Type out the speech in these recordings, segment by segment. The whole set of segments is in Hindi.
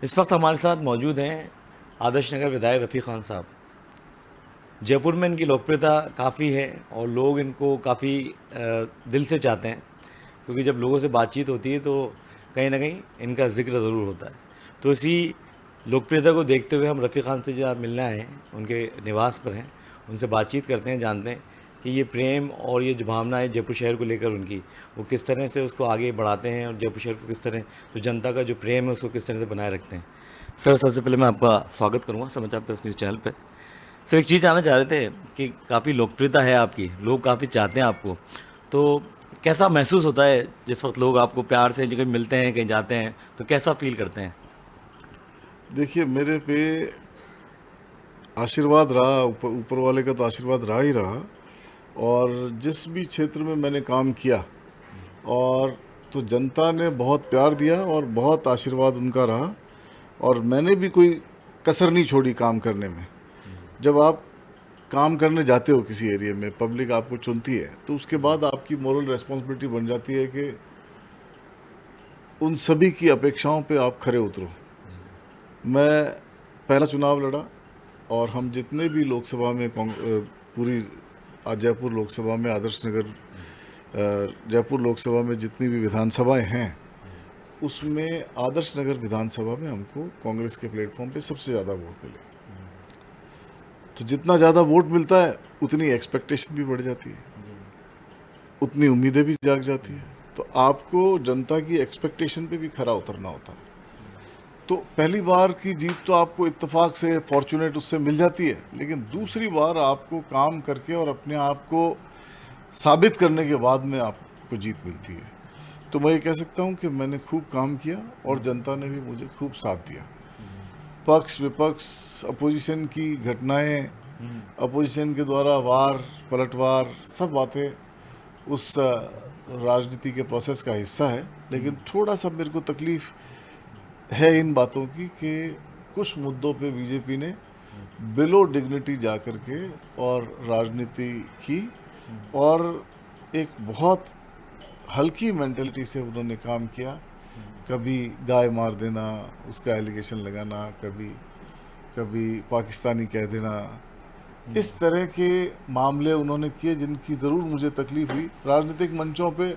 इस वक्त हमारे साथ मौजूद हैं आदर्श नगर विधायक रफ़ी खान साहब। जयपुर में इनकी लोकप्रियता काफ़ी है और लोग इनको काफ़ी दिल से चाहते हैं, क्योंकि जब लोगों से बातचीत होती है तो कहीं ना कहीं इनका जिक्र ज़रूर होता है। तो इसी लोकप्रियता को देखते हुए हम रफ़ी खान से जो आप मिलने आए हैं, उनके निवास पर हैं, उनसे बातचीत करते हैं, जानते हैं कि ये प्रेम और ये जो भावना है जयपुर शहर को लेकर उनकी, वो किस तरह से उसको आगे बढ़ाते हैं और जयपुर शहर को किस तरह, जो जनता का जो प्रेम है उसको किस तरह से बनाए रखते हैं। सर, सबसे पहले मैं आपका स्वागत करूंगा समाचार प्लस न्यूज़ चैनल पे। सर, एक चीज़ जानना चाह रहे थे कि काफ़ी लोकप्रियता है आपकी, लोग काफ़ी चाहते हैं आपको, तो कैसा महसूस होता है जिस वक्त लोग आपको प्यार से जगह मिलते हैं, कहीं जाते हैं, तो कैसा फील करते हैं? देखिए, मेरे पे आशीर्वाद रहा, ऊपर वाले का तो आशीर्वाद रहा ही रहा। और जिस भी क्षेत्र में मैंने काम किया और तो जनता ने बहुत प्यार दिया और बहुत आशीर्वाद उनका रहा। और मैंने भी कोई कसर नहीं छोड़ी काम करने में। जब आप काम करने जाते हो किसी एरिया में, पब्लिक आपको चुनती है, तो उसके बाद आपकी मोरल रेस्पॉन्सिबिलिटी बन जाती है कि उन सभी की अपेक्षाओं पे आप खरे उतरो। मैं पहला चुनाव लड़ा और हम जितने भी लोकसभा में पूरी जयपुर लोकसभा में आदर्श नगर जयपुर लोकसभा में जितनी भी विधानसभाएं हैं, उसमें आदर्श नगर विधानसभा में हमको कांग्रेस के प्लेटफॉर्म पे सबसे ज़्यादा वोट मिले। तो जितना ज़्यादा वोट मिलता है उतनी एक्सपेक्टेशन भी बढ़ जाती है, उतनी उम्मीदें भी जाग जाती है। तो आपको जनता की एक्सपेक्टेशन पे भी खरा उतरना होता है। तो पहली बार की जीत तो आपको इत्तेफाक से, फॉर्चुनेट उससे मिल जाती है, लेकिन दूसरी बार आपको काम करके और अपने आप को साबित करने के बाद में आपको जीत मिलती है। तो मैं ये कह सकता हूँ कि मैंने खूब काम किया और जनता ने भी मुझे खूब साथ दिया। पक्ष विपक्ष, अपोजिशन की घटनाएं, अपोजिशन के द्वारा वार पलटवार, सब बातें उस राजनीति के प्रोसेस का हिस्सा है। लेकिन थोड़ा सा मेरे को तकलीफ है इन बातों की कि कुछ मुद्दों पे बीजेपी ने बिलो डिग्निटी जा कर के और राजनीति की, और एक बहुत हल्की मेंटलिटी से उन्होंने काम किया। कभी गाय मार देना, उसका एलिगेशन लगाना, कभी कभी पाकिस्तानी कह देना, इस तरह के मामले उन्होंने किए जिनकी ज़रूर मुझे तकलीफ हुई। राजनीतिक मंचों पे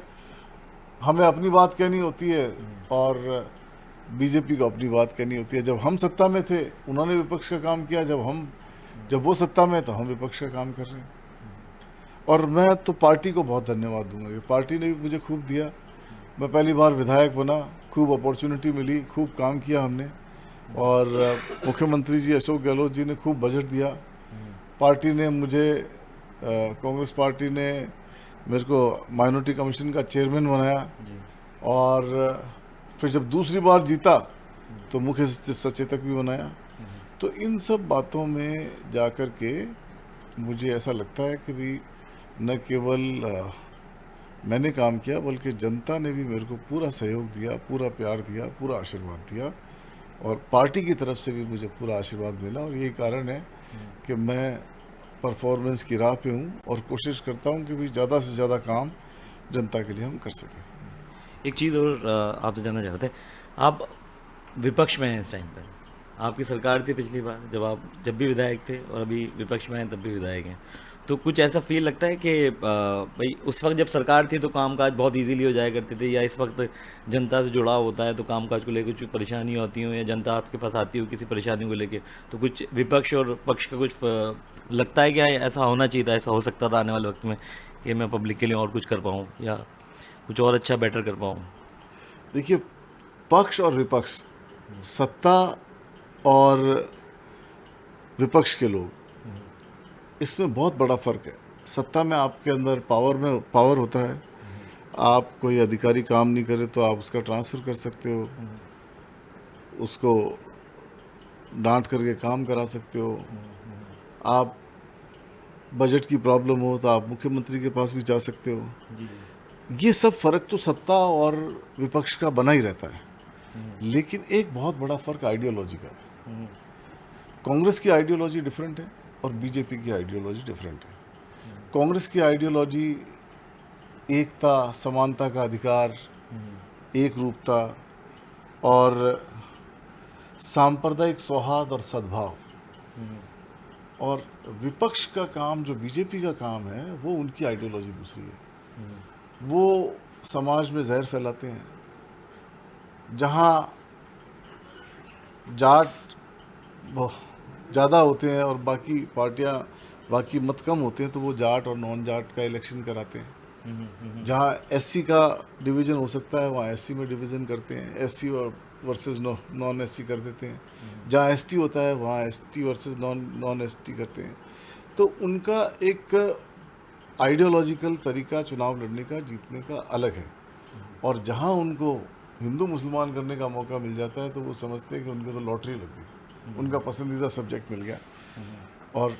हमें अपनी बात कहनी होती है और बीजेपी को अपनी बात कहनी होती है। जब हम सत्ता में थे उन्होंने विपक्ष का काम किया, जब वो सत्ता में तो हम विपक्ष का काम कर रहे हैं। और मैं तो पार्टी को बहुत धन्यवाद दूंगा कि पार्टी ने भी मुझे खूब दिया। मैं पहली बार विधायक बना, खूब अपॉर्चुनिटी मिली, खूब काम किया हमने। और मुख्यमंत्री जी अशोक गहलोत जी ने खूब बजट दिया। पार्टी ने मुझे, कांग्रेस पार्टी ने मेरे को माइनॉरिटी कमीशन का चेयरमैन बनाया। और फिर जब दूसरी बार जीता तो मुख्य सचेतक भी बनाया। तो इन सब बातों में जाकर के मुझे ऐसा लगता है कि भी न केवल मैंने काम किया, बल्कि जनता ने भी मेरे को पूरा सहयोग दिया, पूरा प्यार दिया, पूरा आशीर्वाद दिया। और पार्टी की तरफ से भी मुझे पूरा आशीर्वाद मिला। और यही कारण है कि मैं परफॉर्मेंस की राह पे हूँ और कोशिश करता हूँ कि भी ज़्यादा से ज़्यादा काम जनता के लिए हम कर सकें। एक चीज़ और आपसे जानना चाहते हैं, आप विपक्ष में हैं इस टाइम पर, आपकी सरकार थी पिछली बार जब भी विधायक थे, और अभी विपक्ष में हैं तब भी विधायक हैं, तो कुछ ऐसा फील लगता है कि भाई उस वक्त जब सरकार थी तो कामकाज बहुत इजीली हो जाया करते थे, या इस वक्त जनता से जुड़ाव होता है तो कामकाज को लेकर कुछ परेशानी होती हो, या जनता आपके पास आती हो किसी परेशानी को लेकर, तो कुछ विपक्ष और पक्ष का कुछ लगता है कि ऐसा होना चाहिए था, ऐसा हो सकता था आने वाले वक्त में कि मैं पब्लिक के लिए और कुछ कर पाऊँ या कुछ और अच्छा बेटर कर पाऊँ? देखिए, पक्ष और विपक्ष, सत्ता और विपक्ष के लोग, इसमें बहुत बड़ा फ़र्क है। सत्ता में आपके अंदर पावर होता है। आप कोई अधिकारी काम नहीं करे तो आप उसका ट्रांसफ़र कर सकते हो, उसको डांट करके काम करा सकते हो। आप बजट की प्रॉब्लम हो तो आप मुख्यमंत्री के पास भी जा सकते हो। ये सब फ़र्क तो सत्ता और विपक्ष का बना ही रहता है। लेकिन एक बहुत बड़ा फ़र्क आइडियोलॉजी का है। कांग्रेस की आइडियोलॉजी डिफरेंट है और बीजेपी की आइडियोलॉजी डिफरेंट है। कांग्रेस की आइडियोलॉजी एकता, समानता का अधिकार, एक रूपता और सांप्रदायिक सौहार्द और सद्भाव। और विपक्ष का काम, जो बीजेपी का काम है, वो उनकी आइडियोलॉजी दूसरी है। वो समाज में जहर फैलाते हैं। जहाँ जाट ज़्यादा होते हैं और बाकी पार्टियां, बाकी मत कम होते हैं, तो वो जाट और नॉन जाट का इलेक्शन कराते हैं। जहाँ एससी का डिवीज़न हो सकता है, वहाँ एससी में डिवीज़न करते हैं, एससी वर्सेस नॉन एससी कर देते हैं। जहाँ एसटी होता है, वहाँ एसटी वर्सेस नॉन एसटी करते हैं। तो उनका एक आइडियोलॉजिकल तरीका चुनाव लड़ने का, जीतने का अलग है। और जहाँ उनको हिंदू मुसलमान करने का मौका मिल जाता है, तो वो समझते हैं कि उनको तो लॉटरी लग गई, उनका पसंदीदा सब्जेक्ट मिल गया। और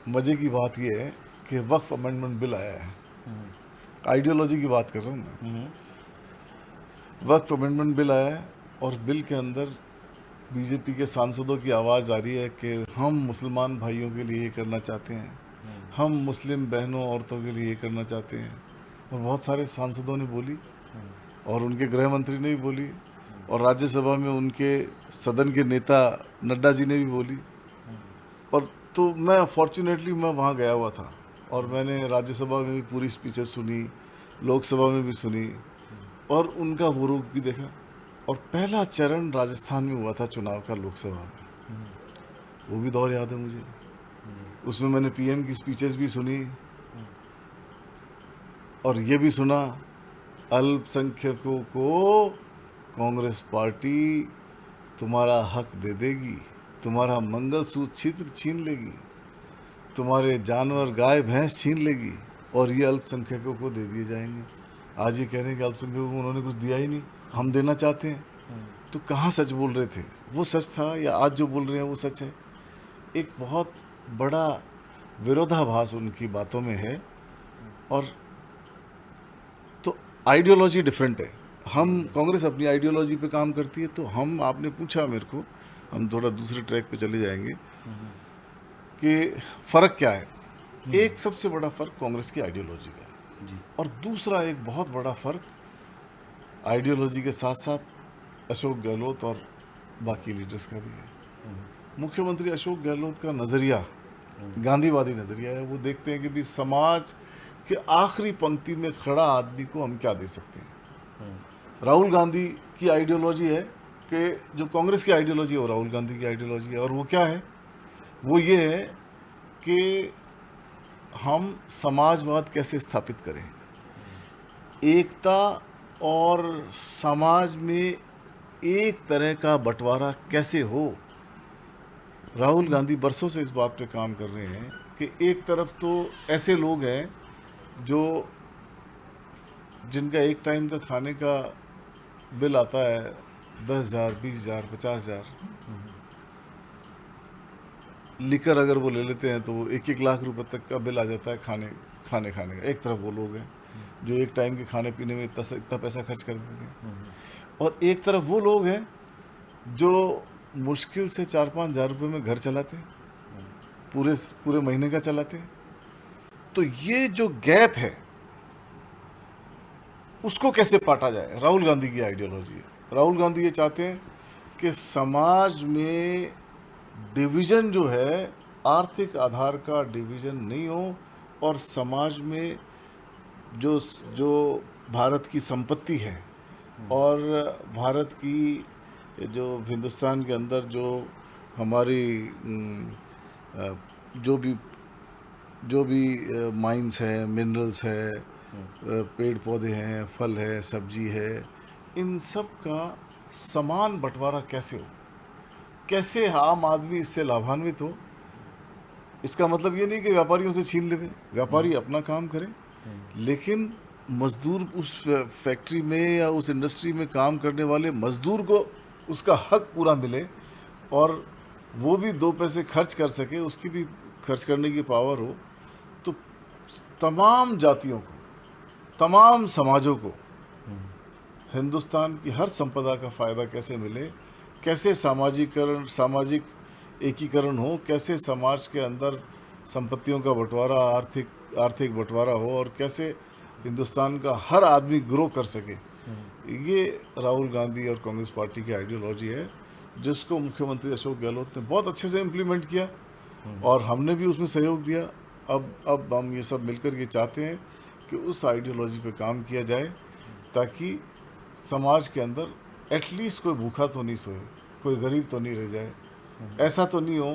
मज़े की बात यह है कि वक्फ अमेंडमेंट बिल आया है। आइडियोलॉजी की बात कर रहा हूँ मैं। वक्फ अमेंडमेंट बिल आया है और बिल के अंदर बीजेपी के सांसदों की आवाज़ आ रही है कि हम मुसलमान भाइयों के लिए ये करना चाहते हैं, हम मुस्लिम बहनों औरतों के लिए ये करना चाहते हैं। और बहुत सारे सांसदों ने बोली, और उनके गृह मंत्री ने भी बोली, और राज्यसभा में उनके सदन के नेता नड्डा जी ने भी बोली। और तो मैं फॉर्चुनेटली मैं वहाँ गया हुआ था, और मैंने राज्यसभा में भी पूरी स्पीचेस सुनी, लोकसभा में भी सुनी, और उनका वो रूप भी देखा। और पहला चरण राजस्थान में हुआ था चुनाव का, लोकसभा में, वो भी दौर याद है मुझे। उसमें मैंने पीएम की स्पीचेस भी सुनी, और ये भी सुना, अल्पसंख्यकों को कांग्रेस पार्टी तुम्हारा हक दे देगी, तुम्हारा मंगलसूत्र छीन लेगी, तुम्हारे जानवर गाय भैंस छीन लेगी, और ये अल्पसंख्यकों को दे दिए जाएंगे। आज ये कह रहे हैं कि अल्पसंख्यकों को उन्होंने कुछ दिया ही नहीं, हम देना चाहते हैं। तो कहाँ सच बोल रहे थे? वो सच था, या आज जो बोल रहे हैं वो सच है? एक बहुत बड़ा विरोधाभास उनकी बातों में है। और तो आइडियोलॉजी डिफरेंट है। हम, कांग्रेस अपनी आइडियोलॉजी पे काम करती है। तो हम, आपने पूछा मेरे को, हम थोड़ा दूसरे ट्रैक पे चले जाएंगे कि फ़र्क क्या है। एक सबसे बड़ा फ़र्क कांग्रेस की आइडियोलॉजी का है, और दूसरा एक बहुत बड़ा फ़र्क आइडियोलॉजी के साथ साथ अशोक गहलोत और बाकी लीडर्स का भी है। मुख्यमंत्री अशोक गहलोत का नज़रिया गांधीवादी नज़रिया है। वो देखते हैं कि भी समाज के आखिरी पंक्ति में खड़ा आदमी को हम क्या दे सकते हैं। राहुल गांधी की आइडियोलॉजी है कि जो कांग्रेस की आइडियोलॉजी है, वो राहुल गांधी की आइडियोलॉजी है। और वो क्या है? वो ये है कि हम समाजवाद कैसे स्थापित करें, एकता और समाज में एक तरह का बंटवारा कैसे हो। राहुल गांधी बरसों से इस बात पे काम कर रहे हैं कि एक तरफ तो ऐसे लोग हैं जो, जिनका एक टाइम का खाने का बिल आता है 10,000, 20,000, 50,000। लिकर अगर वो ले लेते हैं तो वो 1-1 लाख रुपए तक का बिल आ जाता है खाने का। एक तरफ वो लोग हैं जो एक टाइम के खाने पीने में इतना पैसा खर्च कर देते हैं, और एक तरफ वो लोग हैं जो मुश्किल से 4-5 हज़ार रुपये में घर चलाते हैं, पूरे महीने का चलाते हैं। तो ये जो गैप है, उसको कैसे पाटा जाए? राहुल गांधी की आइडियोलॉजी है। राहुल गांधी ये चाहते हैं कि समाज में डिवीज़न जो है, आर्थिक आधार का डिवीज़न नहीं हो, और समाज में जो भारत की संपत्ति है, और भारत की जो हिंदुस्तान के अंदर जो हमारी जो भी माइंस है, मिनरल्स है, पेड़ पौधे हैं, फल है, सब्जी है, इन सब का समान बंटवारा कैसे हो, कैसे आम आदमी इससे लाभान्वित हो। इसका मतलब ये नहीं कि व्यापारियों से छीन लें, व्यापारी अपना काम करें, लेकिन मजदूर, उस फैक्ट्री में या उस इंडस्ट्री में काम करने वाले मजदूर को उसका हक पूरा मिले, और वो भी 2 पैसे खर्च कर सके, उसकी भी खर्च करने की पावर हो। तो तमाम जातियों को, तमाम समाजों को हिंदुस्तान की हर संपदा का फ़ायदा कैसे मिले, कैसे सामाजिक एकीकरण हो, कैसे समाज के अंदर संपत्तियों का बंटवारा, आर्थिक बंटवारा हो, और कैसे हिंदुस्तान का हर आदमी ग्रो कर सके। ये राहुल गांधी और कांग्रेस पार्टी की आइडियोलॉजी है। जिसको मुख्यमंत्री अशोक गहलोत ने बहुत अच्छे से इम्प्लीमेंट किया और हमने भी उसमें सहयोग दिया। अब हम ये सब मिलकर ये चाहते हैं कि उस आइडियोलॉजी पे काम किया जाए ताकि समाज के अंदर एटलीस्ट कोई भूखा तो नहीं सोए, कोई गरीब तो नहीं रह जाए। ऐसा तो नहीं हो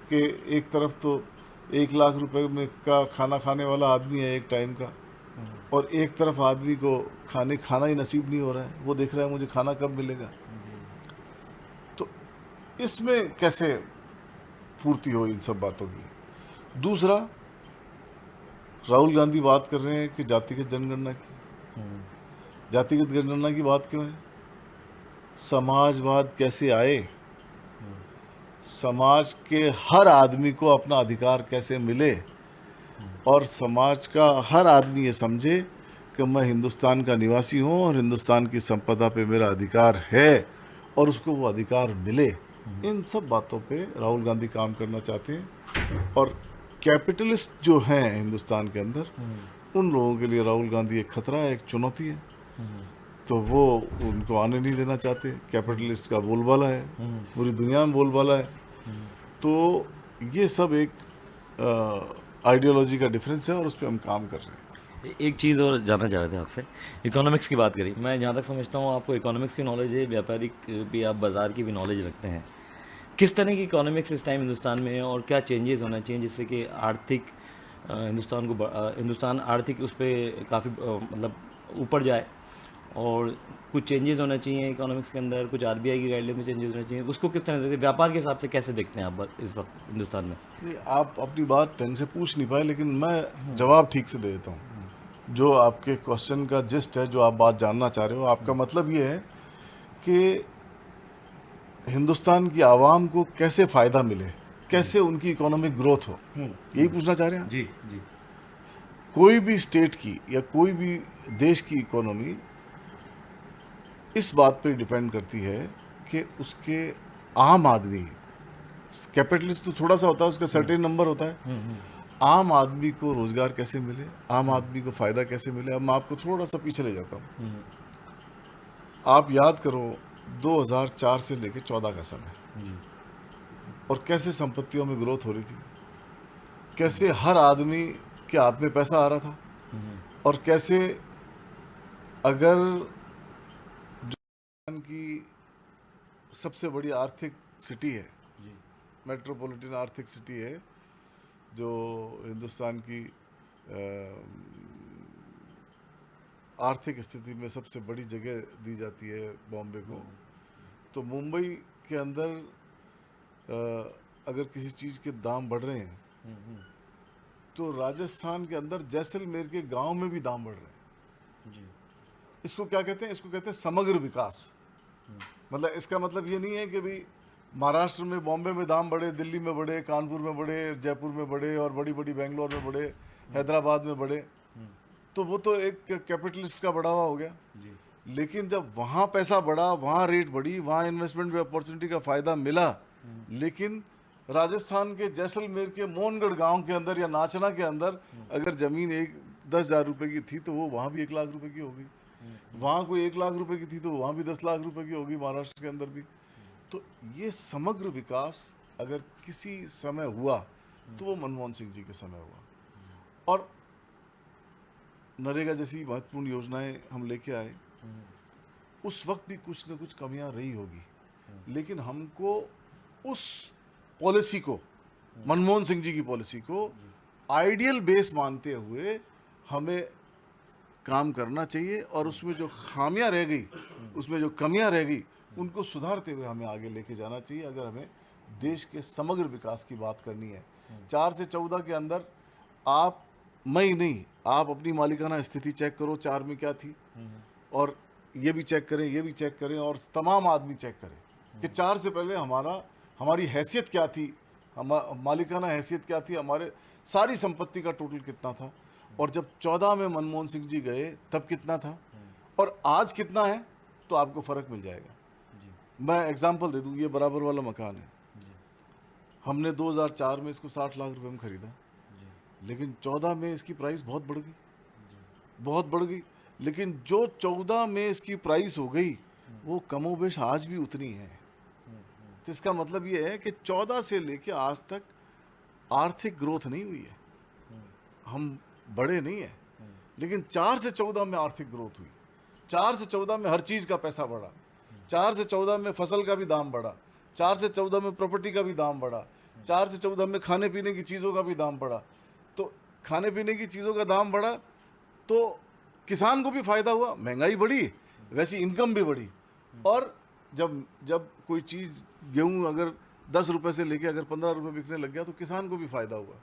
कि एक तरफ तो 1 लाख रुपए में का खाना खाने वाला आदमी है एक टाइम का, और एक तरफ आदमी को खाना ही नसीब नहीं हो रहा है, वो देख रहा है मुझे खाना कब मिलेगा। तो इसमें कैसे पूर्ति हो इन सब बातों की। दूसरा, राहुल गांधी बात कर रहे हैं कि जातिगत जनगणना की। जातिगत जनगणना की बात क्यों है? समाजवाद कैसे आए, समाज के हर आदमी को अपना अधिकार कैसे मिले और समाज का हर आदमी ये समझे कि मैं हिंदुस्तान का निवासी हूँ और हिंदुस्तान की संपदा पे मेरा अधिकार है और उसको वो अधिकार मिले। इन सब बातों पे राहुल गांधी काम करना चाहते हैं और कैपिटलिस्ट जो हैं हिंदुस्तान के अंदर, उन लोगों के लिए राहुल गांधी एक खतरा है, एक चुनौती है। तो वो उनको आने नहीं देना चाहते। कैपिटलिस्ट का बोलबाला है, पूरी दुनिया में बोलबाला है। तो ये सब एक आइडियोलॉजी का डिफरेंस है और उस पर हम काम कर रहे हैं। एक चीज़ और जानना चाह रहे थे आपसे, इकोनॉमिक्स की बात करी। मैं जहाँ तक समझता हूँ आपको इकोनॉमिक्स की नॉलेज है, व्यापारिक भी, आप बाज़ार की भी नॉलेज रखते हैं। किस तरह की इकोनॉमिक्स इस टाइम हिंदुस्तान में है और क्या चेंजेस होना चाहिए जिससे कि आर्थिक हिंदुस्तान आर्थिक उस पर काफ़ी मतलब ऊपर जाए, और कुछ चेंजेस होना चाहिए इकोनॉमिक्स के अंदर, कुछ आरबीआई की गाइडलाइन में चेंजेस होने चाहिए, उसको किस तरह से व्यापार के हिसाब से कैसे देखते हैं आप इस वक्त हिंदुस्तान में? नहीं, आप अपनी बात ढंग से पूछ नहीं पाए, लेकिन मैं जवाब ठीक से दे देता हूँ। जो आपके क्वेश्चन का जिस्ट है, जो आप बात जानना चाह रहे हो, आपका मतलब ये है कि हिंदुस्तान की आवाम को कैसे फ़ायदा मिले, कैसे उनकी इकोनॉमिक ग्रोथ हो, यही पूछना चाह रहे हैं आप? जी जी। कोई भी स्टेट की या कोई भी देश की इकोनॉमी इस बात पे डिपेंड करती है कि उसके आम आदमी, कैपिटलिस्ट तो थोड़ा सा होता है, उसका सर्टेन नंबर होता है, आम आदमी को रोजगार कैसे मिले, आम आदमी को फायदा कैसे मिले। अब मैं आपको थोड़ा सा पीछे ले जाता हूँ। आप याद करो 2004 से लेकर 14 का समय, और कैसे संपत्तियों में ग्रोथ हो रही थी, कैसे हर आदमी के हाथ में पैसा आ रहा था, और कैसे अगर जो की सबसे बड़ी आर्थिक सिटी है, मेट्रोपॉलिटन आर्थिक सिटी है, जो हिंदुस्तान की आर्थिक स्थिति में सबसे बड़ी जगह दी जाती है बॉम्बे को। तो मुंबई के अंदर अगर किसी चीज़ के दाम बढ़ रहे हैं तो राजस्थान के अंदर जैसलमेर के गांव में भी दाम बढ़ रहे हैं। इसको क्या कहते हैं? इसको कहते हैं समग्र विकास। मतलब इसका मतलब ये नहीं है कि भाई महाराष्ट्र में, बॉम्बे में दाम बढ़े, दिल्ली में बढ़े, कानपुर में बढ़े, जयपुर में बढ़े और बड़ी बड़ी बेंगलोर में बढ़े, हैदराबाद में बढ़े, तो वो तो एक कैपिटलिस्ट का बढ़ावा हो गया। लेकिन जब वहाँ पैसा बढ़ा, वहाँ रेट बढ़ी, वहाँ इन्वेस्टमेंट में अपॉर्चुनिटी का फ़ायदा मिला, लेकिन राजस्थान के जैसलमेर के मोहनगढ़ गांव के अंदर या नाचना के अंदर अगर ज़मीन 10,000 रुपये की थी तो वो वहाँ भी 1 लाख रुपए की होगी, वहाँ कोई 1 लाख रुपए की थी तो वहाँ भी 10 लाख रुपए की होगी, महाराष्ट्र के अंदर भी। तो ये समग्र विकास अगर किसी समय हुआ तो वो मनमोहन सिंह जी के समय हुआ, और नरेगा जैसी महत्वपूर्ण योजनाएं हम लेके आए। उस वक्त भी कुछ न कुछ कमियां रही होगी, लेकिन हमको उस पॉलिसी को, मनमोहन सिंह जी की पॉलिसी को आइडियल बेस मानते हुए हमें काम करना चाहिए, और उसमें जो खामियां रह गई, उसमें जो कमियां रह गई, उनको सुधारते हुए हमें आगे लेके जाना चाहिए अगर हमें देश के समग्र विकास की बात करनी है। 4 से 14 के अंदर आप, मैं ही नहीं, आप अपनी मालिकाना स्थिति चेक करो 4 में क्या थी, और ये भी चेक करें, ये भी चेक करें, और तमाम आदमी चेक करें कि 4 से पहले हमारी हैसियत क्या थी, मालिकाना हैसियत क्या थी, हमारे सारी संपत्ति का टोटल कितना था, और जब 14 में मनमोहन सिंह जी गए तब कितना था, और आज कितना है, तो आपको फ़र्क मिल जाएगा। मैं एग्जांपल दे दूं, ये बराबर वाला मकान है, हमने 2004 में इसको 60 लाख रुपए में ख़रीदा, लेकिन 14 में इसकी प्राइस बहुत बढ़ गई, बहुत बढ़ गई। लेकिन जो 14 में इसकी प्राइस हो गई वो कमोबेश आज भी उतनी है। तो इसका मतलब ये है कि 14 से लेके आज तक आर्थिक ग्रोथ नहीं हुई है, हम बड़े नहीं हैं, लेकिन 4 से 14 में आर्थिक ग्रोथ हुई। 4 से 14 में हर चीज़ का पैसा बढ़ा, 4 से 14 में फसल का भी दाम बढ़ा, 4 से 14 में प्रॉपर्टी का भी दाम बढ़ा, 4 से 14 में खाने पीने की चीज़ों का भी दाम बढ़ा। तो खाने पीने की चीज़ों का दाम बढ़ा तो किसान को भी फ़ायदा हुआ, महंगाई बढ़ी, वैसी इनकम भी बढ़ी। और जब जब कोई चीज़, गेहूँ अगर 10 रुपये से लेके अगर 15 रुपये बिकने लग गया तो किसान को भी फ़ायदा हुआ।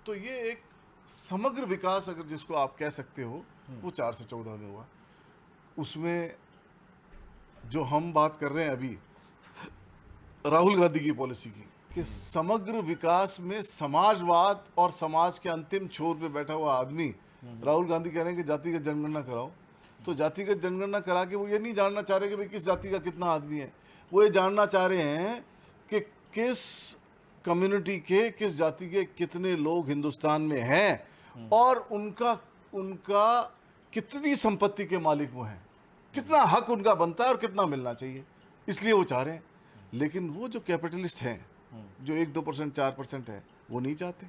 तो ये एक समग्र विकास अगर जिसको आप कह सकते हो, वो 4 से 14 में हुआ। उसमें जो हम बात कर रहे हैं अभी राहुल गांधी की पॉलिसी की, कि समग्र विकास में समाजवाद और समाज के अंतिम छोर पे बैठा हुआ आदमी, राहुल गांधी कह रहे हैं कि जातिगत जनगणना कराओ। तो जातिगत जनगणना करा के वो ये नहीं जानना चाह रहे कि भाई किस जाति का कितना आदमी है, वो ये जानना चाह रहे हैं कि किस कम्युनिटी के, किस जाति के कितने लोग हिंदुस्तान में हैं और उनका कितनी संपत्ति के मालिक वो हैं, कितना हक उनका बनता है और कितना मिलना चाहिए। इसलिए वो चाह रहे हैं। लेकिन वो जो कैपिटलिस्ट हैं, जो 1-2%, 4% है, वो नहीं चाहते।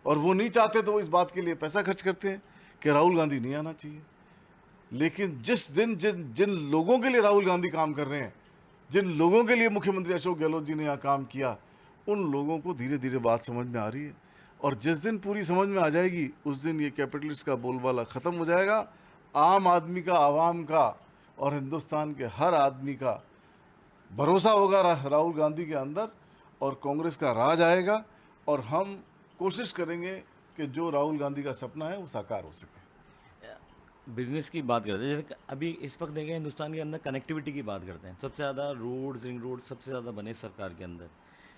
और वो नहीं चाहते तो वो इस बात के लिए पैसा खर्च करते हैं कि राहुल गांधी नहीं आना चाहिए। लेकिन जिस दिन जिन लोगों के लिए राहुल गांधी काम कर रहे हैं, जिन लोगों के लिए मुख्यमंत्री अशोक गहलोत जी ने यहाँ काम किया, उन लोगों को धीरे धीरे बात समझ में आ रही है। और जिस दिन पूरी समझ में आ जाएगी, उस दिन ये कैपिटलिस्ट का बोलबाला ख़त्म हो जाएगा। आम आदमी का, आवाम का और हिंदुस्तान के हर आदमी का भरोसा होगा राहुल गांधी के अंदर, और कांग्रेस का राज आएगा। और हम कोशिश करेंगे कि जो राहुल गांधी का सपना है वो साकार हो सके। बिजनेस की बात करते हैं, जैसे अभी इस वक्त देखें हिंदुस्तान के अंदर कनेक्टिविटी की बात करते हैं, सबसे ज़्यादा रोड, रिंग रोड सबसे ज़्यादा बने सरकार के अंदर,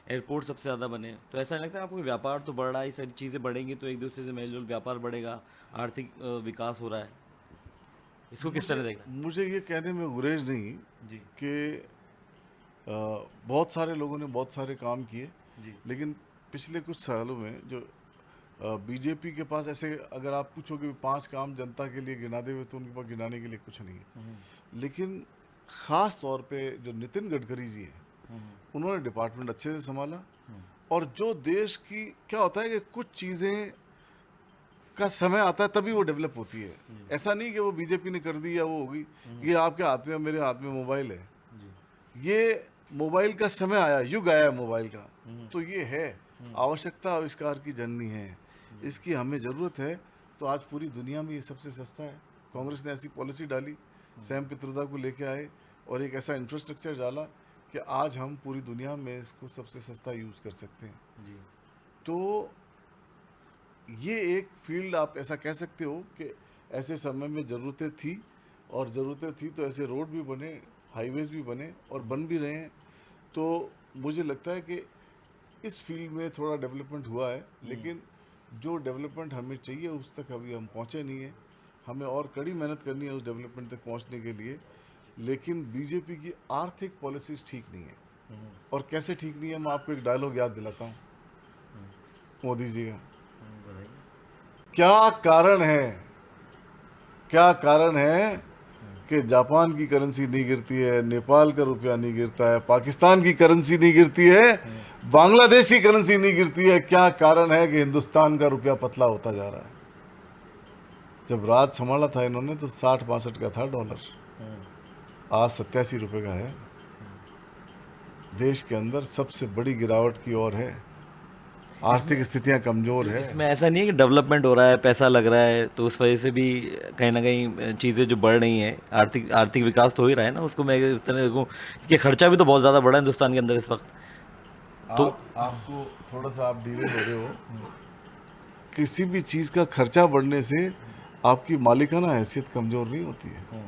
एयरपोर्ट सबसे ज़्यादा बने। तो ऐसा नहीं लगता है आपको व्यापार तो बढ़ रहा है, ये सारी चीज़ें बढ़ेंगी तो एक दूसरे से मेलजोल, व्यापार बढ़ेगा, आर्थिक विकास हो रहा है, इसको किस तरह देखें? मुझे ये कहने में गुरेज नहीं जी कि बहुत सारे लोगों ने बहुत सारे काम किए, जी लेकिन पिछले कुछ सालों में जो बीजेपी के पास ऐसे अगर आप पूछोगे 5 काम जनता के लिए गिना दे हुए, तो उनके पास गिनाने के लिए कुछ नहीं है। लेकिन ख़ास तौर पे जो नितिन गडकरी जी हैं, उन्होंने डिपार्टमेंट अच्छे से संभाला। और जो देश की क्या होता है कि कुछ चीज़ें का समय आता है तभी वो डेवलप होती है। ऐसा नहीं कि वो बीजेपी ने कर दी या वो होगी। ये आपके हाथ में, मेरे हाथ में मोबाइल है, ये मोबाइल का समय आया, युग आया मोबाइल का, तो ये है आवश्यकता आविष्कार की जननी है, इसकी हमें ज़रूरत है। तो आज पूरी दुनिया में ये सबसे सस्ता है। कांग्रेस ने ऐसी पॉलिसी डाली, सैम पित्रोदा को लेके आए और एक ऐसा इंफ्रास्ट्रक्चर डाला कि आज हम पूरी दुनिया में इसको सबसे सस्ता यूज़ कर सकते हैं जी। तो ये एक फील्ड आप ऐसा कह सकते हो कि ऐसे समय में ज़रूरतें थी, और ज़रूरतें थी तो ऐसे रोड भी बने, हाईवेज़ भी बने और बन भी रहे हैं। तो मुझे लगता है कि इस फील्ड में थोड़ा डेवलपमेंट हुआ है, लेकिन जो डेवलपमेंट हमें चाहिए उस तक अभी हम पहुँचे नहीं है। हमें और कड़ी मेहनत करनी है उस डेवलपमेंट तक पहुँचने के लिए। लेकिन बीजेपी की आर्थिक पॉलिसीज़ ठीक नहीं है। और कैसे ठीक नहीं है, मैं आपको एक डायलॉग याद दिलाता हूँ मोदी जी का। क्या कारण है, क्या कारण है कि जापान की करेंसी नहीं गिरती है, नेपाल का रुपया नहीं गिरता है, पाकिस्तान की करेंसी नहीं गिरती है, बांग्लादेश की करेंसी नहीं गिरती है? क्या कारण है कि हिंदुस्तान का रुपया पतला होता जा रहा है? जब राज संभाला था इन्होंने तो 60-62 का था डॉलर, आज 87 रुपये का है। देश के अंदर सबसे बड़ी गिरावट की ओर है, आर्थिक स्थितियां कमज़ोर है। इसमें ऐसा नहीं है कि डेवलपमेंट हो रहा है, पैसा लग रहा है, तो उस वजह से भी कहीं ना कहीं चीज़ें जो बढ़ रही हैं, आर्थिक विकास तो हो ही रहा है ना, उसको मैं इस तरह देखूँ कि खर्चा भी तो बहुत ज़्यादा बढ़ा है हिंदुस्तान के अंदर इस वक्त। तो आपको थोड़ा सा आप डीले हो रहे हो। किसी भी चीज़ का खर्चा बढ़ने से आपकी मालिकाना हैसियत कमज़ोर नहीं होती है।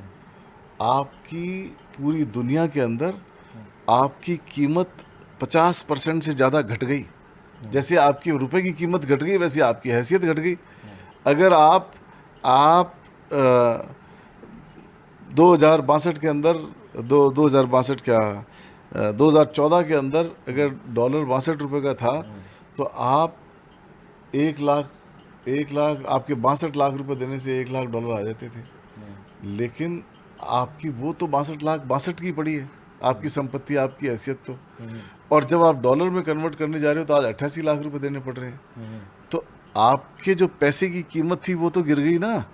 आपकी पूरी दुनिया के अंदर आपकी कीमत 50% से ज़्यादा घट गई। जैसे आपकी रुपए की कीमत घट गई, वैसे आपकी हैसियत घट गई। अगर आप 2062 के अंदर 2062 क्या 2014 के अंदर अगर डॉलर 62 रुपये का था, तो आप 1 लाख आपके 62 लाख रुपए देने से 1 लाख डॉलर आ जाते थे। लेकिन आपकी वो तो 62 लाख 62 की पड़ी है, आपकी संपत्ति, आपकी हैसियत तो। और जब आप डॉलर में कन्वर्ट करने जा रहे हो तो आज 88 लाख रुपए देने पड़ रहे हैं। तो आपके जो पैसे की कीमत थी वो तो गिर गई ना,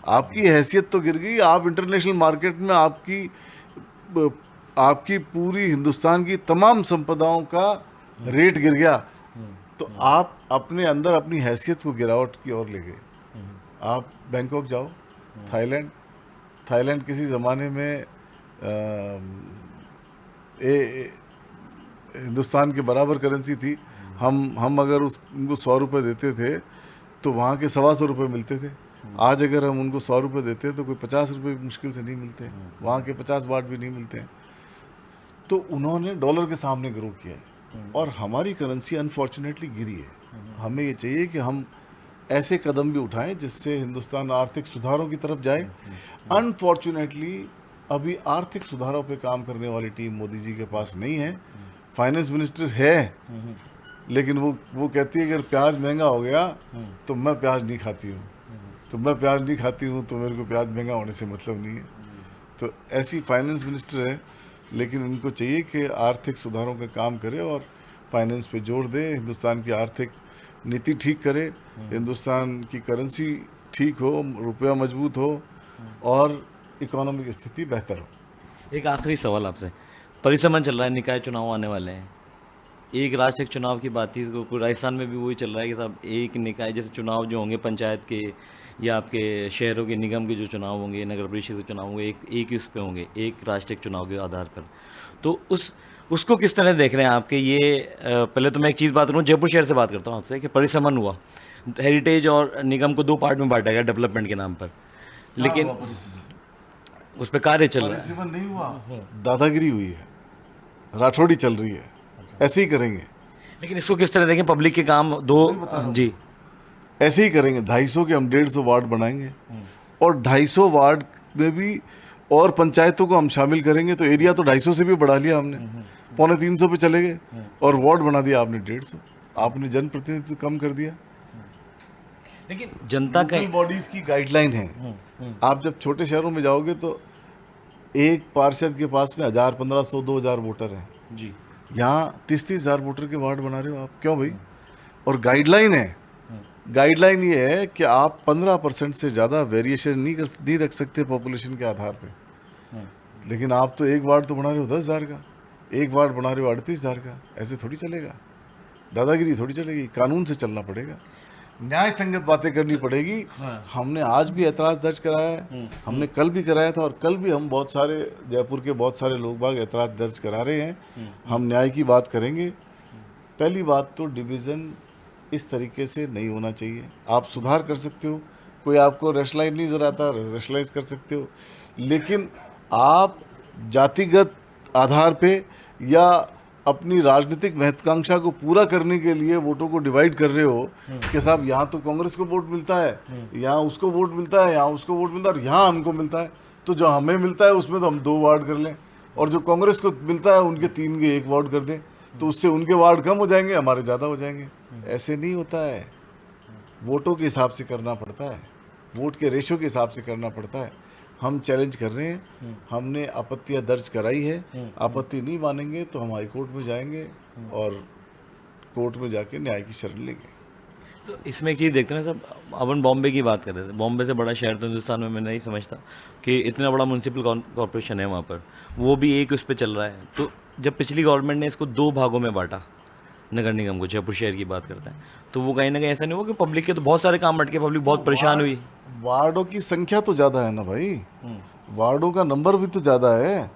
आपकी हैसियत तो गिर गई। आप इंटरनेशनल मार्केट में आपकी पूरी हिंदुस्तान की तमाम संपदाओं का रेट गिर गया। तो आप अपने अंदर अपनी हैसियत को गिरावट की ओर ले गए। आप बैंकॉक जाओ, थाईलैंड किसी ज़माने में हिंदुस्तान के बराबर करेंसी थी। हम अगर उनको 100 रुपये देते थे तो वहाँ के 125 रुपये मिलते थे। आज अगर हम उनको 100 रुपये देते हैं तो कोई 50 रुपये मुश्किल से नहीं मिलते हैं, वहाँ के 50 बाट भी नहीं मिलते हैं। तो उन्होंने डॉलर के सामने ग्रो किया है और हमारी करेंसी अनफॉर्चुनेटली गिरी है। हमें ये चाहिए कि हम ऐसे कदम भी उठाएं जिससे हिंदुस्तान आर्थिक सुधारों की तरफ जाए। अनफॉर्चुनेटली अभी आर्थिक सुधारों पे काम करने वाली टीम मोदी जी के पास नहीं है। फाइनेंस मिनिस्टर है लेकिन वो कहती है कि अगर प्याज महंगा हो गया तो मैं प्याज नहीं खाती हूँ, तो मैं प्याज नहीं खाती हूँ तो मेरे को प्याज महंगा होने से मतलब नहीं है। तो ऐसी फाइनेंस मिनिस्टर है, लेकिन उनको चाहिए कि आर्थिक सुधारों का काम करे और फाइनेंस पे जोर दे, हिंदुस्तान की आर्थिक नीति ठीक करे, हिंदुस्तान की करेंसी ठीक हो, रुपया मजबूत हो और इकोनॉमिक स्थिति बेहतर हो। एक आखिरी सवाल आपसे, परिसमन चल रहा है, निकाय चुनाव आने वाले हैं, एक राष्ट्र एक चुनाव की बात थी, इसको राजस्थान में भी वही चल रहा है कि साहब एक निकाय जैसे चुनाव जो होंगे पंचायत के या आपके शहरों के निगम के जो चुनाव होंगे, नगर परिषद के चुनाव होंगे, एक ही उस पे होंगे, एक राष्ट्र एक चुनाव के आधार पर। तो उसको किस तरह देख रहे हैं आपके ये पहले तो मैं एक चीज़ बात करूँ, जयपुर शहर से बात करता हूँ आपसे कि परिसमन हुआ, हेरिटेज और निगम को 2 पार्ट में बांटा गया डेवलपमेंट के नाम पर, लेकिन उस पर कार्य चल रहा है। परिसीमन नहीं हुआ, दादागिरी हुई है, राठौड़ी चल रही है। ऐसे ही करेंगे। लेकिन इसको किस तरह देखें, पब्लिक के काम जी ऐसे ही करेंगे। 250 के हम 150 वार्ड बनाएंगे और 250 वार्ड में भी और पंचायतों को हम शामिल करेंगे। तो एरिया तो 250 से भी बढ़ा लिया हमने, 250 पे चले गए और वार्ड बना दिया आपने 150। आपने जनप्रतिनिधित्व कम कर दिया। लेकिन जनता का बॉडीज की गाइडलाइन है। आप जब छोटे शहरों में जाओगे तो एक पार्षद के पास में 1000, 1500, 2000 वोटर हैं जी, यहाँ 30-30 हजार वोटर के वार्ड बना रहे हो आप, क्यों भाई? और गाइडलाइन है, गाइडलाइन ये है कि आप 15% से ज़्यादा वेरिएशन नहीं रख सकते पॉपुलेशन के आधार पे। लेकिन आप तो एक वार्ड तो बना रहे हो 10,000 का, एक वार्ड बना रहे हो 38,000 का। ऐसे थोड़ी चलेगा, दादागिरी थोड़ी चलेगी, कानून से चलना पड़ेगा, न्याय संगत बातें करनी पड़ेगी। हमने आज भी ऐतराज़ दर्ज कराया है, हमने कल भी कराया था और कल भी हम बहुत सारे जयपुर के बहुत सारे लोग बाग ऐतराज़ दर्ज करा रहे हैं। हम न्याय की बात करेंगे। पहली बात तो डिवीज़न इस तरीके से नहीं होना चाहिए। आप सुधार कर सकते हो, कोई आपको रैशनलाइज नहीं नजर आता, रैशनलाइज कर सकते हो, लेकिन आप जातिगत आधार पे या अपनी राजनीतिक महत्वाकांक्षा को पूरा करने के लिए वोटों को डिवाइड कर रहे हो कि साहब यहाँ तो कांग्रेस को वोट मिलता है, यहाँ उसको वोट मिलता है, यहाँ उसको वोट मिलता है और यहाँ हमको मिलता है, तो जो हमें मिलता है उसमें तो हम 2 वार्ड कर लें और जो कांग्रेस को मिलता है उनके 3 के 1 वार्ड कर दें, तो उससे उनके वार्ड कम हो जाएंगे, हमारे ज़्यादा हो जाएंगे। ऐसे नहीं होता है, वोटों के हिसाब से करना पड़ता है, वोट के रेशो के हिसाब से करना पड़ता है। हम चैलेंज कर रहे हैं, हमने आपत्तियां दर्ज कराई है, आपत्ति नहीं मानेंगे तो हम हाई कोर्ट में जाएंगे और कोर्ट में जाके न्याय की शरण लेंगे। तो इसमें एक चीज़ देखते हैं साहब, अपन बॉम्बे की बात कर रहे थे, बॉम्बे से बड़ा शहर तो हिंदुस्तान में मैं नहीं समझता कि इतना बड़ा म्यूनसिपल कॉर्पोरेशन है वहाँ पर, वो भी एक उस पर चल रहा है। तो जब पिछली गवर्नमेंट ने इसको 2 भागों में बांटा, नगर निगम को, जयपुर शहर की बात करते हैं, तो वो कहीं ना कहीं ऐसा नहीं हुआ कि पब्लिक के तो बहुत सारे काम अटके, पब्लिक बहुत परेशान हुई? वार्डों की संख्या तो ज़्यादा है ना भाई, वार्डों का नंबर भी तो ज़्यादा है।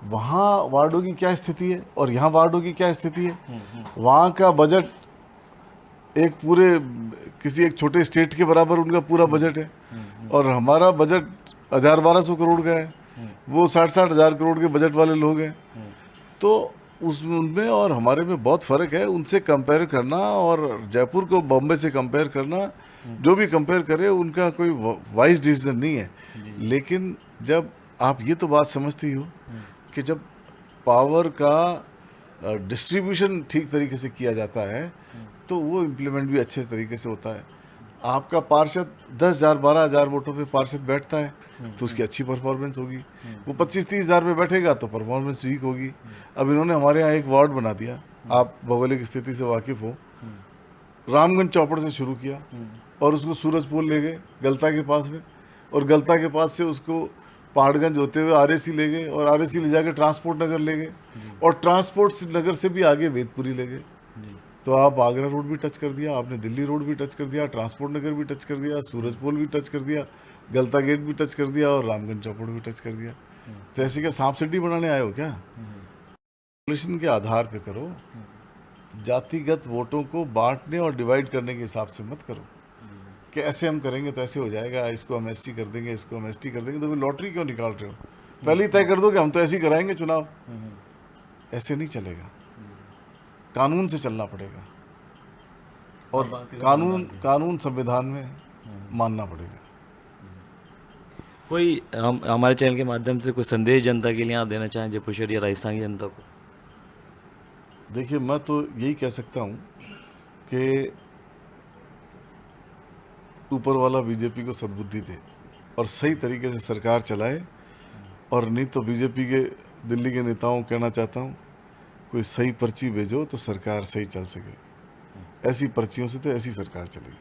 वहाँ वार्डों की क्या स्थिति है और यहाँ वार्डों की क्या स्थिति है? वहाँ का बजट एक पूरे किसी एक छोटे स्टेट के बराबर उनका पूरा बजट है और हमारा बजट 1000-1200 करोड़ का है, वो 60-60 हज़ार करोड़ के बजट वाले लोग हैं। तो उनमें और हमारे में बहुत फ़र्क है। उनसे कंपेयर करना और जयपुर को बॉम्बे से कंपेयर करना, जो भी कंपेयर करे उनका कोई वाइज डिसीजन नहीं है। लेकिन जब आप ये तो बात समझती हो कि जब पावर का डिस्ट्रीब्यूशन ठीक तरीके से किया जाता है तो वो इम्प्लीमेंट भी अच्छे तरीके से होता है। आपका पार्षद 10,000 12,000 वोटों पे पार्षद बैठता है तो उसकी अच्छी परफॉर्मेंस होगी। वो 25-30 हज़ार पे बैठेगा तो परफॉर्मेंस वीक होगी। अब इन्होंने हमारे यहाँ एक वार्ड बना दिया, आप भौगोलिक स्थिति से वाकिफ हो, रामगंज चौपड़ से शुरू किया और उसको सूरजपुर ले गए गलता के पास में, और गलता के पास से उसको पहाड़गंज होते हुए आरएसी ले गए, और आरएसी ले जाके ट्रांसपोर्ट नगर ले गए, और ट्रांसपोर्ट नगर से भी आगे वेदपुरी ले गए। तो आप आगरा रोड भी टच कर दिया, आपने दिल्ली रोड भी टच कर दिया, ट्रांसपोर्ट नगर भी टच कर दिया, सूरजपोल भी टच कर दिया, गलता गेट भी टच कर दिया, और रामगंज चौपड़ भी टच कर दिया। तो ऐसे क्या सांप सीढ़ी बनाने आए हो क्या? पॉपुलेशन के आधार पे करो, जातिगत वोटों को बांटने और डिवाइड करने के हिसाब से मत करो कि ऐसे हम करेंगे तो ऐसे हो जाएगा, इसको हम एससी कर देंगे, इसको हम एसटी कर देंगे। तो फिर लॉटरी क्यों निकाल रहे हो? पहले ही तय कर दो कि हम तो ऐसे ही कराएंगे चुनाव। ऐसे नहीं चलेगा, कानून से चलना पड़ेगा, और कानून संविधान में मानना पड़ेगा। कोई हम हमारे चैनल के माध्यम से कोई संदेश जनता के लिए आप देना चाहें, जयपुर शहर या राजस्थान की जनता को? देखिए, मैं तो यही कह सकता हूँ कि ऊपर वाला बीजेपी को सद्बुद्धि दे और सही तरीके से सरकार चलाए, और नहीं तो बीजेपी के दिल्ली के नेताओं को कहना चाहता हूँ, कोई सही पर्ची भेजो तो सरकार सही चल सके। ऐसी पर्चियों से तो ऐसी सरकार चलेगी।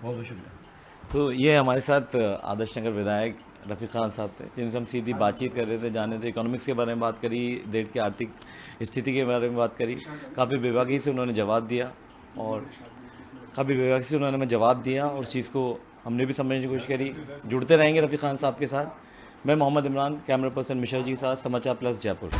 बहुत बहुत शुक्रिया। तो ये हमारे साथ आदर्श नगर विधायक रफ़ीक खान साहब थे, जिनसे हम सीधी बातचीत कर रहे थे, जाने थे, इकोनॉमिक्स के बारे में बात करी, देश की आर्थिक स्थिति के बारे में बात करी। काफ़ी बेबाकी से उन्होंने जवाब दिया, और काफ़ी बेबाकी से उन्होंने हमें जवाब दिया, और उस चीज़ को हमने भी समझने की कोशिश करी। जुड़ते रहेंगे रफ़ीक खान साहब के साथ। मैं मोहम्मद इमरान, कैमरा पर्सन मिशा जी के साथ, समाचार प्लस जयपुर।